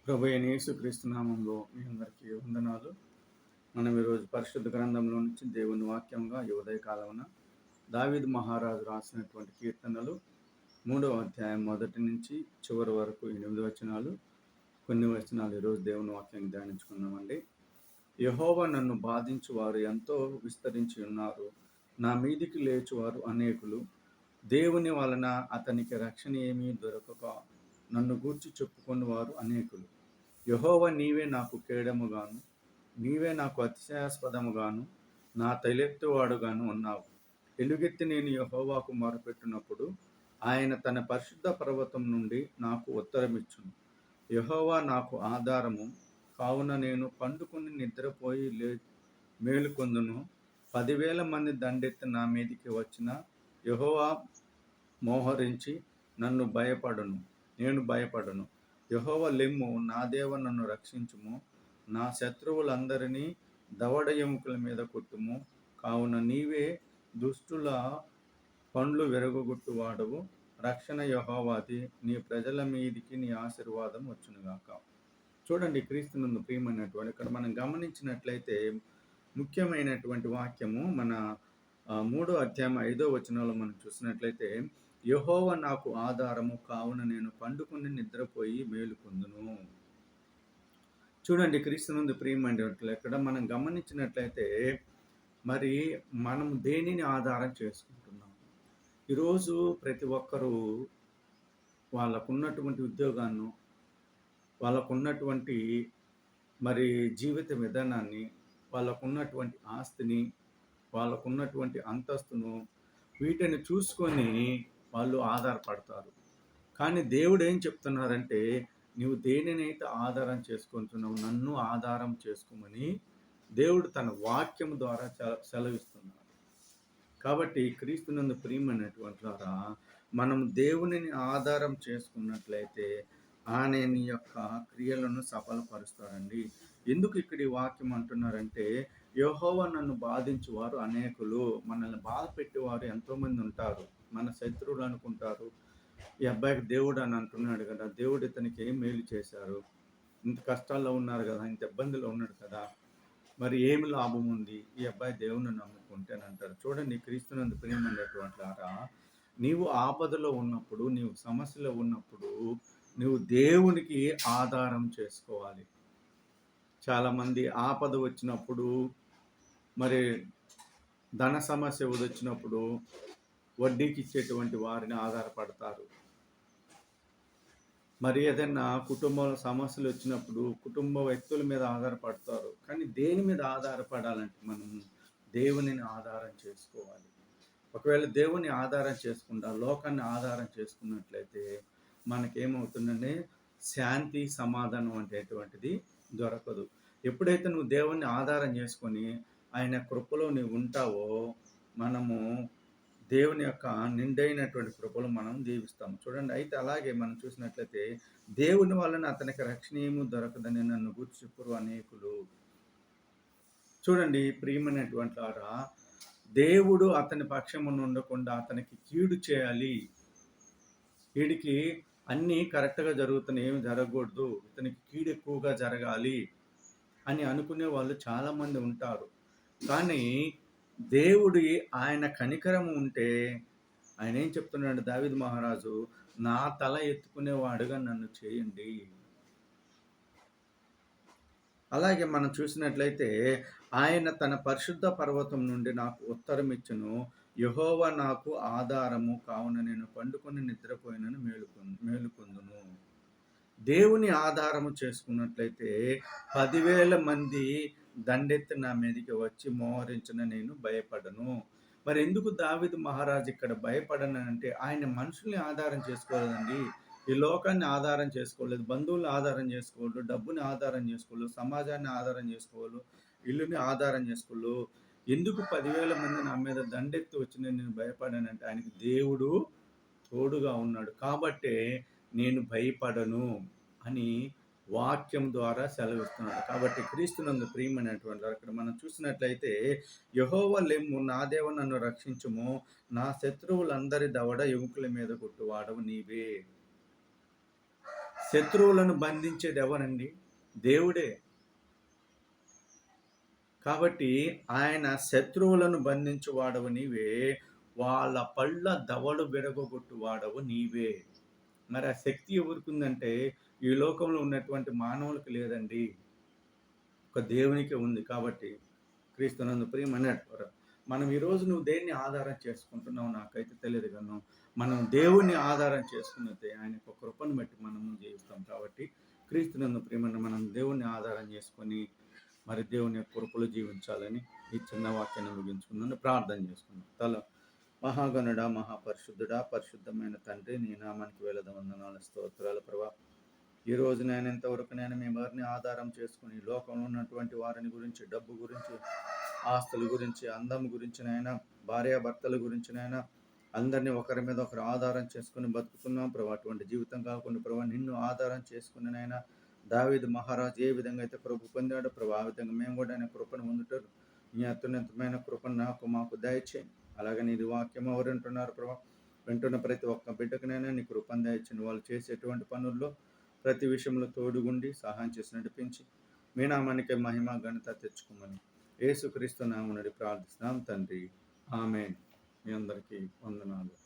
ప్రభు అయిన యేసుక్రీస్తు నామంలో మీ అందరికీ వందనాలు. మనం ఈరోజు పరిశుద్ధ గ్రంథంలో నుంచి దేవుని వాక్యంగా ఈ ఉదయకాలమున దావీదు మహారాజు రాసినటువంటి కీర్తనలు 3వ అధ్యాయం మొదటి నుంచి చివరి వరకు 8 వచనాలు, కొన్ని వచనాలు ఈరోజు దేవుని వాక్యాన్ని ధ్యానించుకుందామండి. యెహోవా నన్ను బాధించువారు ఎంతో విస్తరించి ఉన్నారు, నా మీదికి లేచువారు అనేకులు. దేవుని వలన అతనికి రక్షణ ఏమీ దొరకక నన్ను గూర్చి చెప్పుకొనివారు అనేకులు. యెహోవా నీవే నాకు కేడముగాను, నీవే నాకు అతిశయాస్పదముగాను, నా తలెత్తువాడుగాను ఉన్నావు. ఎలుగెత్తి నేను యెహోవాకు మొరపెట్టినప్పుడు ఆయన తన పరిశుద్ధ పర్వతం నుండి నాకు ఉత్తరమిచ్చును. యెహోవా నాకు ఆధారము, కావున నేను పండుకుని నిద్రపోయి మేలుకొందును. 10,000 మంది దండెత్తి నా మీదికి వచ్చిన యెహోవా మోహరించి నేను భయపడను. యెహోవా లెమ్ము, నా దేవా నన్ను రక్షించుము. నా శత్రువులందరినీ దవడ ఎముకల మీద కొట్టుము. కావున నీవే దుష్టుల పండ్లు విరగొట్టువాడవు. రక్షణ యెహోవాది, నీ ప్రజల మీదికి నీ ఆశీర్వాదం వచ్చునుగాక. చూడండి, క్రీస్తునందు ప్రియమైనటువంటి ఇక్కడ మనం గమనించినట్లయితే ముఖ్యమైనటువంటి వాక్యము మన 3వ అధ్యాయం 5వ వచనంలో మనం చూసినట్లయితే, యెహోవా నాకు ఆధారము, కావున నేను పండుకుని నిద్రపోయి మేలుకొందును. చూడండి, క్రీస్తునందు ప్రియమైనట్లు ఇక్కడ మనం గమనించినట్లయితే మరి మనం దేనిని ఆధారం చేసుకుంటున్నాం? ఈరోజు ప్రతి ఒక్కరూ వాళ్ళకున్నటువంటి ఉద్యోగాన్ని, వాళ్ళకున్నటువంటి మరి జీవిత విధానాన్ని, వాళ్ళకున్నటువంటి ఆస్తిని, వాళ్ళకున్నటువంటి అంతస్తును, వీటిని చూసుకొని వాళ్ళు ఆధారపడతారు. కానీ దేవుడు ఏం చెప్తున్నారంటే, నీవు దేనినైతే ఆధారం చేసుకుంటున్నావు, నన్ను ఆధారం చేసుకోమని దేవుడు తన వాక్యం ద్వారా సెలవిస్తున్నాడు. కాబట్టి క్రీస్తునందు ప్రియమైనటువంటి వారా, మనం దేవునిని ఆధారం చేసుకున్నట్లయితే ఆయన నీ యొక్క క్రియలను సఫలపరుస్తాడండి. ఎందుకు ఇక్కడ ఈ వాక్యం అంటున్నారంటే, యెహోవా నన్ను బాధించువారు అనేకులు. మనల్ని బాధ పెట్టేవారు ఎంతోమంది ఉంటారు. మన శత్రువులు అనుకుంటారు, ఈ అబ్బాయికి దేవుడు అని అంటున్నాడు కదా, దేవుడు ఇతనికి ఏం మేలు చేశారు, ఇంత కష్టాల్లో ఉన్నారు కదా, ఇంత ఇబ్బందిలో ఉన్నాడు కదా, మరి ఏమి లాభం ఉంది ఈ అబ్బాయి దేవుని నమ్ముకుంటే అని అంటారు. చూడండి, క్రీస్తునందు ప్రియమైనటువంటి వారా, నీవు ఆపదలో ఉన్నప్పుడు, నీవు సమస్యలో ఉన్నప్పుడు నువ్వు దేవునికి ఆధారం చేసుకోవాలి. చాలామంది ఆపద వచ్చినప్పుడు, మరి ధన సమస్య వచ్చినప్పుడు వడ్డీకి ఇచ్చేటువంటి వారిని ఆధారపడతారు. మరి ఏదైనా కుటుంబంలో సమస్యలు వచ్చినప్పుడు కుటుంబ వ్యక్తుల మీద ఆధారపడతారు. కానీ దేని మీద ఆధారపడాలంటే మనం దేవునిని ఆధారం చేసుకోవాలి. ఒకవేళ దేవుని ఆధారం చేసుకుంటా లోకాన్ని ఆధారం చేసుకున్నట్లయితే మనకేమవుతుందంటే శాంతి సమాధానం అనేటువంటిది దొరకదు. ఎప్పుడైతే నువ్వు దేవుణ్ణి ఆధారం చేసుకొని ఆయన కృపలో నువ్వు ఉంటావో, మనము దేవుని యొక్క నిండైనటువంటి కృపలు మనం దీవిస్తాం. చూడండి, అయితే అలాగే మనం చూసినట్లయితే దేవుని వలన అతనికి రక్షణ ఏమీ దొరకదని నన్ను గూర్చి చెప్పురు అనేకులు. చూడండి ప్రియమైనటువంటి వారా, దేవుడు అతని పక్షమున ఉండకుండా అతనికి కీడు చేయాలి, వీడికి అన్నీ కరెక్ట్గా జరుగుతున్నాయి, ఏమి జరగకూడదు, ఇతనికి కీడు ఎక్కువగా జరగాలి అని అనుకునే వాళ్ళు చాలామంది ఉంటారు. కానీ దేవుడి ఆయన కనికరము ఉంటే ఆయన ఏం చెప్తున్నాడు దావీదు మహారాజు, నా తల ఎత్తుకునేవాడుగా నన్ను చేయండి. అలాగే మనం చూసినట్లయితే ఆయన తన పరిశుద్ధ పర్వతం నుండి నాకు ఉత్తరం ఇచ్చును. యెహోవా నాకు ఆధారము, కావున నేను పండుకొని నిద్రపోయినను మేలుకొందును. దేవుని ఆధారము చేసుకున్నట్లయితే 10,000 మంది దండెత్తి నా మీదకి వచ్చి మోహరించిన నేను భయపడను. మరి ఎందుకు దావీదు మహారాజు ఇక్కడ భయపడను అంటే, ఆయన మనుషుల్ని ఆధారం చేసుకోలేదండి. ఈ లోకాన్ని ఆధారం చేసుకోలేదు, బంధువులను ఆధారం చేసుకోలేదు, డబ్బుని ఆధారం చేసుకోలేదు, సమాజాన్ని ఆధారం చేసుకోలేదు, ఇల్లుని ఆధారం చేసుకోలేదు. ఎందుకు 10,000 మంది నా మీద దండెత్తి వచ్చి నేను భయపడానంటే, ఆయనకి దేవుడు తోడుగా ఉన్నాడు కాబట్టే నేను భయపడను అని వాక్యం ద్వారా సెలవిస్తున్నాడు. కాబట్టి క్రీస్తునందు ప్రియమైనటువంటి అక్కడ మనం చూసినట్లయితే, యెహోవా లెమ్ము, నా దేవా నన్ను రక్షించుము. నా శత్రువులందరి దవడ ఎముకల మీద కొట్టువాడవు నీవే. శత్రువులను బంధించేది ఎవరండి? దేవుడే. కాబట్టి ఆయన శత్రువులను బంధించు వాడవు నీవే, వాళ్ళ పళ్ళ దవడు విరగొట్టు వాడవు నీవే. మరి ఆ శక్తి ఎవరికుందంటే ఈ లోకంలో ఉన్నటువంటి మానవులకు లేదండి. ఒక దేవునికే ఉంది. కాబట్టి క్రీస్తునందు ప్రియమైనటువంటి మనం ఈరోజు నువ్వు దేన్ని ఆధారం చేసుకుంటున్నావు నాకైతే తెలియదు గాను. మనం దేవుణ్ణి ఆధారం చేసుకున్నట్టే ఆయన యొక్క కృపను బట్టి మనము జీవిస్తాం. కాబట్టి క్రీస్తునందు ప్రియమైన మనం దేవుణ్ణి ఆధారం చేసుకొని మరి దేవుని యొక్క కృపలో జీవించాలని ఈ చిన్న వాక్యాన్ని ముగించుకున్నాను. ప్రార్థన చేసుకున్నాను. మహాగణుడా, మహాపరిశుద్ధుడా, పరిశుద్ధమైన తండ్రి, నీ నామానికి వేలద వందనాలు, స్తోత్రాలు ప్రభా. ఈ రోజు నేను ఇంతవరకు నేను మీ వారిని ఆధారం చేసుకుని లోకంలో ఉన్నటువంటి వారిని గురించి, డబ్బు గురించి, ఆస్తుల గురించి, అందం గురించి నైనా, భార్యాభర్తల గురించి నైనా అందరినీ ఒకరి మీద ఒకరు ఆధారం చేసుకుని బతుకుతున్నాం ప్రభా. అటువంటి జీవితం కాకుండా ప్రభా నిన్ను ఆధారం చేసుకుని నైనా దావీదు మహారాజు ఏ విధంగా అయితే కృప పొందాడో ప్రభా, ఆ విధంగా మేము కూడా ఆయన కృపను పొందుతారు. నీ అత్యున్నతమైన కృపను నాకు మాకు దయచేయండి. అలాగే నీది వాక్యం ఎవరు వింటున్నారు ప్రభా, వింటున్న ప్రతి ఒక్క బిడ్డకునైనా నీ కృపను దయచేయండి. వాళ్ళు చేసేటువంటి పనుల్లో ప్రతి విషయంలో తోడుగుండి సహాయం చేసి నడిపించి మీ నామానికి మహిమ ఘనత తెచ్చుకోమని యేసుక్రీస్తు నామమున ప్రార్థిస్తున్నాం తండ్రి. ఆమేన్. మీ అందరికీ వందనాలు.